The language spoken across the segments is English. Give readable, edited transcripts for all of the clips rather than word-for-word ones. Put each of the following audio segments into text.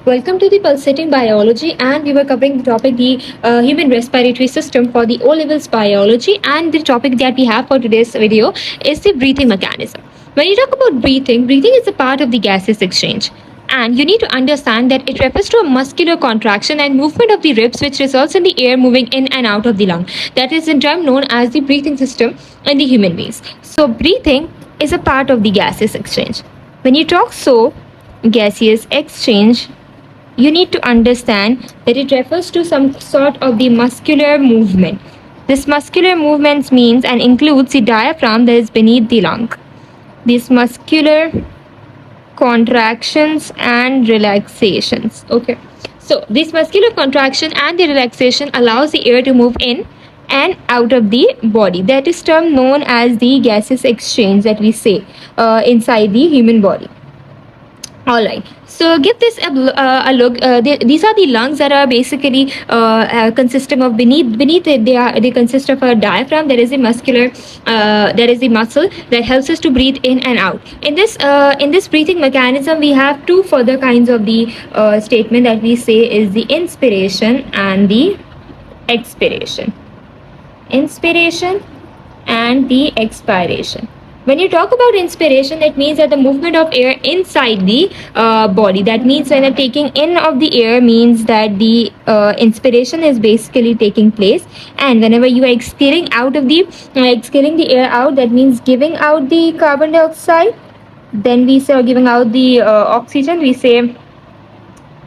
Welcome to the Pulsating Biology, and we were covering the topic the human respiratory system for the O levels biology. And the topic that we have for today's video is the breathing mechanism. When you talk about breathing, breathing is a part of the gaseous exchange. And you need to understand that it refers to a muscular contraction and movement of the ribs, which results in the air moving in and out of the lung. That is in term known as the breathing system in the human beings. So, breathing is a part of the gaseous exchange. When you talk gaseous exchange, you need to understand that it refers to some sort of the muscular movement. This muscular movement means and includes the diaphragm that is beneath the lung. These muscular contractions and relaxations. Okay. So this muscular contraction and the relaxation allows the air to move in and out of the body. That is term known as the gaseous exchange that we say inside the human body. All right. So give this a look. These are the lungs that are basically consisting of beneath it. They consist of a diaphragm. There is a muscular. There is a muscle that helps us to breathe in and out. In this breathing mechanism, we have two further kinds of the statement that we say is the inspiration and the expiration. Inspiration and the expiration. When you talk about inspiration, it means that the movement of air inside the body. That means when the taking in of the air means that the inspiration is basically taking place, and whenever you are exhaling the air out, that means giving out the carbon dioxide. Then we say giving out the oxygen. We say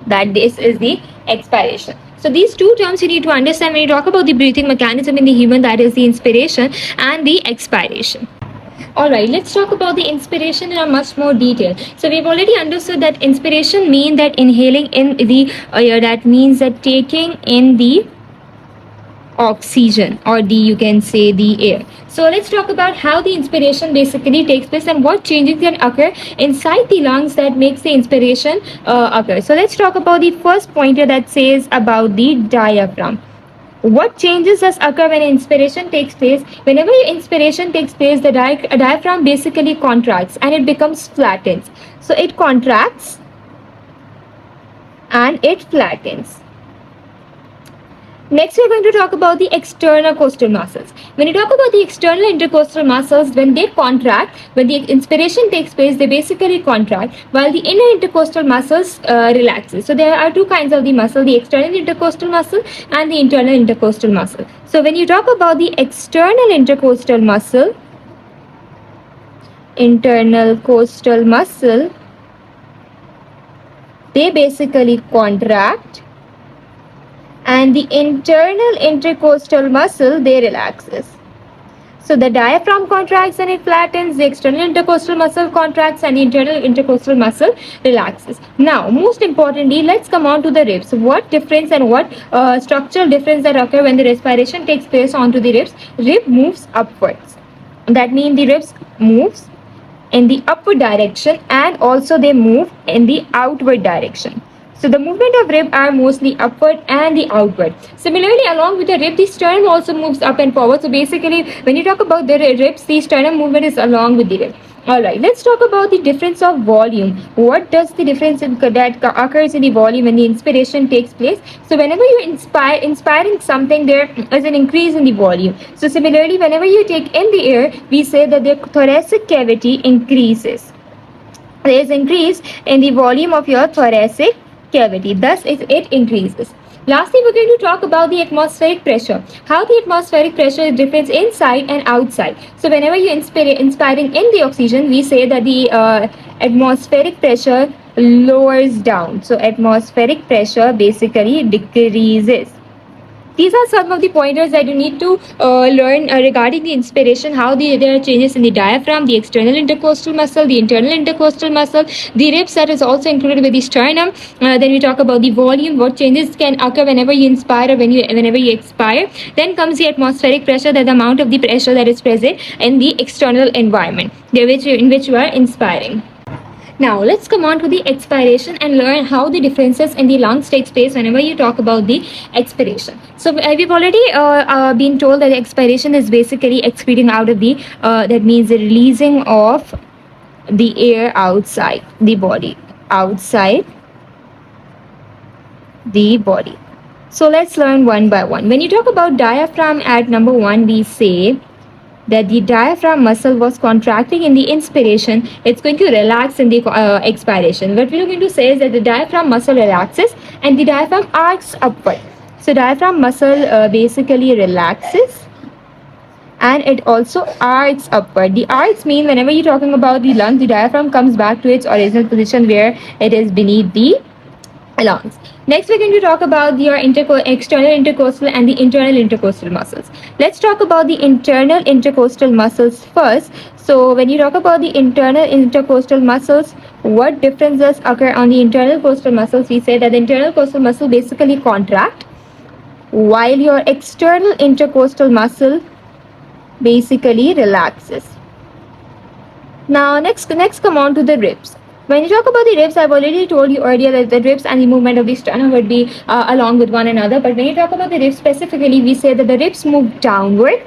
that this is the expiration. So these two terms you need to understand when you talk about the breathing mechanism in the human, that is the inspiration and the expiration. Alright, let's talk about the inspiration in a much more detail. So we've already understood that inspiration means that inhaling in the air, that means that taking in the oxygen, or you can say the air. So let's talk about how the inspiration basically takes place and what changes can occur inside the lungs that makes the inspiration occur. So let's talk about the first pointer that says about the diaphragm. What changes does occur when inspiration takes place? Whenever inspiration takes place, the diaphragm basically contracts and it becomes flattened. So it contracts and it flattens. Next, we're going to talk about the external costal muscles. When you talk about the external intercostal muscles, when they contract, when the inspiration takes place, they basically contract, while the inner intercostal muscles relaxes. So there are two kinds of the muscle, the external intercostal muscle and the internal intercostal muscle. So when you talk about the external intercostal muscle, they basically contract, and the internal intercostal muscle, they relaxes. So the diaphragm contracts and it flattens, the external intercostal muscle contracts and the internal intercostal muscle relaxes. Now, most importantly, let's come on to the ribs. What difference and what structural difference that occur when the respiration takes place onto the ribs? Rib moves upwards. That means the ribs moves in the upward direction and also they move in the outward direction. So the movement of rib are mostly upward and the outward. Similarly, along with the rib, the sternum also moves up and forward. So basically, when you talk about the ribs, the sternum movement is along with the rib. Alright, let's talk about the difference of volume. What does the difference that occurs in the volume when the inspiration takes place? So whenever you inspiring something, there is an increase in the volume. So similarly, whenever you take in the air, we say that the thoracic cavity increases. There is increase in the volume of your thoracic cavity, thus it increases. Lastly, we're going to talk about the atmospheric pressure. How the atmospheric pressure is different inside and outside. So whenever you're inspiring in the oxygen, we say that the atmospheric pressure lowers down. So atmospheric pressure basically decreases. These are some of the pointers that you need to learn regarding the inspiration, how there are changes in the diaphragm, the external intercostal muscle, the internal intercostal muscle, the ribs that is also included with the sternum. Then we talk about the volume, what changes can occur whenever you inspire or whenever you expire. Then comes the atmospheric pressure, that the amount of the pressure that is present in the external environment in which you are inspiring. Now, let's come on to the expiration and learn how the differences in the lungs takes place whenever you talk about the expiration. So, we've already been told that expiration is basically excreting out of the, that means the releasing of the air outside the body, outside the body. So let's learn one by one. When you talk about diaphragm at number 1, we say that the diaphragm muscle was contracting in the inspiration, it's going to relax in the expiration. What we're going to say is that the diaphragm muscle relaxes and the diaphragm arcs upward. So diaphragm muscle basically relaxes and it also arcs upward. The arcs mean whenever you're talking about the lungs, the diaphragm comes back to its original position where it is beneath the lungs. Next, we're going to talk about your external intercostal and the internal intercostal muscles. Let's talk about the internal intercostal muscles first. So, when you talk about the internal intercostal muscles, what differences occur on the internal costal muscles? We say that the internal costal muscle basically contract, while your external intercostal muscle basically relaxes. Now, next come on to the ribs. When you talk about the ribs, I've already told you earlier that the ribs and the movement of the sternum would be along with one another. But when you talk about the ribs specifically, we say that the ribs move downward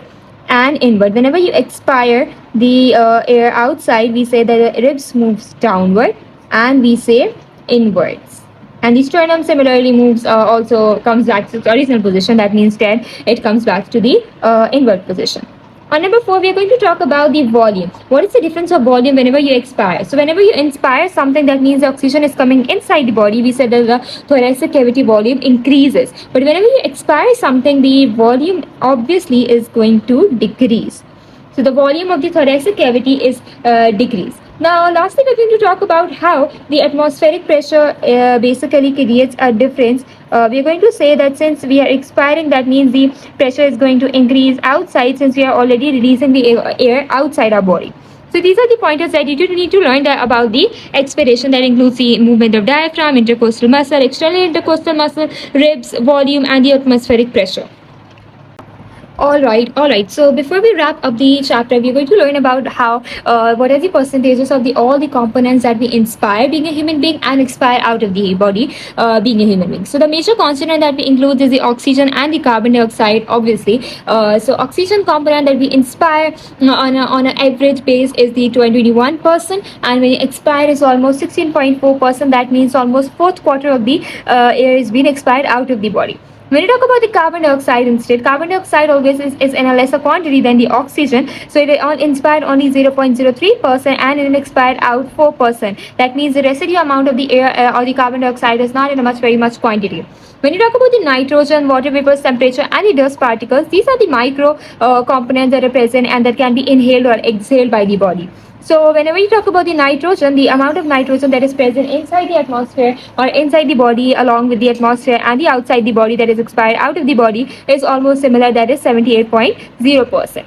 and inward. Whenever you expire the air outside, we say that the ribs moves downward and we say inwards. And the sternum similarly moves, also comes back to its original position. That means that it comes back to the inward position. On number 4, we are going to talk about the volume. What is the difference of volume whenever you expire? So whenever you inspire something, that means the oxygen is coming inside the body. We said that the thoracic cavity volume increases. But whenever you expire something, the volume obviously is going to decrease. So the volume of the thoracic cavity is decreased. Now, lastly, we're going to talk about how the atmospheric pressure basically creates a difference. We're going to say that since we are expiring, that means the pressure is going to increase outside since we are already releasing the air outside our body. So these are the pointers that you need to learn about the expiration. That includes the movement of diaphragm, intercostal muscle, external intercostal muscle, ribs, volume, and the atmospheric pressure. All right. So before we wrap up the chapter, we're going to learn about how what are the percentages of the all the components that we inspire being a human being and expire out of the body being a human being. So the major constituent that we include is the oxygen and the carbon dioxide, obviously. So oxygen component that we inspire on an average base is the 21%, and when you expire is almost 16.4%. That means almost fourth quarter of the air is being expired out of the body. When you talk about the carbon dioxide instead, carbon dioxide always is in a lesser quantity than the oxygen. So it inspired only 0.03% and it expired out 4%. That means the residue amount of the air or the carbon dioxide is not in a very much quantity. When you talk about the nitrogen, water vapors, temperature, and the dust particles, these are the micro components that are present and that can be inhaled or exhaled by the body. So whenever you talk about the nitrogen, the amount of nitrogen that is present inside the atmosphere or inside the body along with the atmosphere and the outside the body that is expired out of the body is almost similar, that is 78.0%.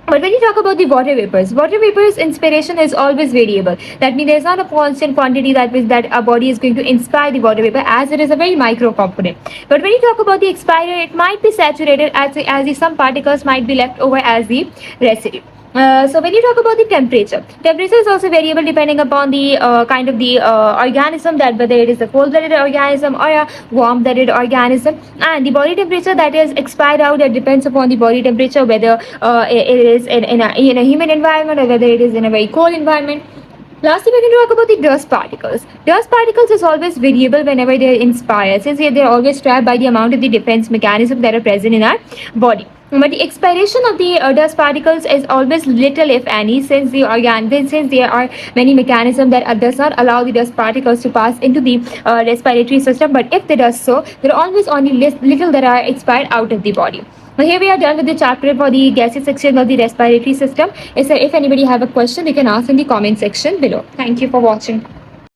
But when you talk about the water vapors inspiration is always variable. That means there is not a constant quantity that a body is going to inspire the water vapor, as it is a very micro component. But when you talk about the expirer, it might be saturated as some particles might be left over as the residue. So when you talk about the temperature is also variable depending upon the kind of the organism, that whether it is a cold-blooded organism or a warm-blooded organism, and the body temperature that is expired out, that depends upon the body temperature, whether it is in a humid environment or whether it is in a very cold environment. Lastly, we can talk about the dust particles. Dust particles is always variable whenever they are inspired, since they are always trapped by the amount of the defense mechanism that are present in our body. But the expiration of the dust particles is always little, if any, since there are many mechanisms that does not allow the dust particles to pass into the respiratory system. But if they does so, there are always only little that are expired out of the body. Now here we are done with the chapter for the gaseous section of the respiratory system. If anybody have a question, they can ask in the comment section below. Thank you for watching.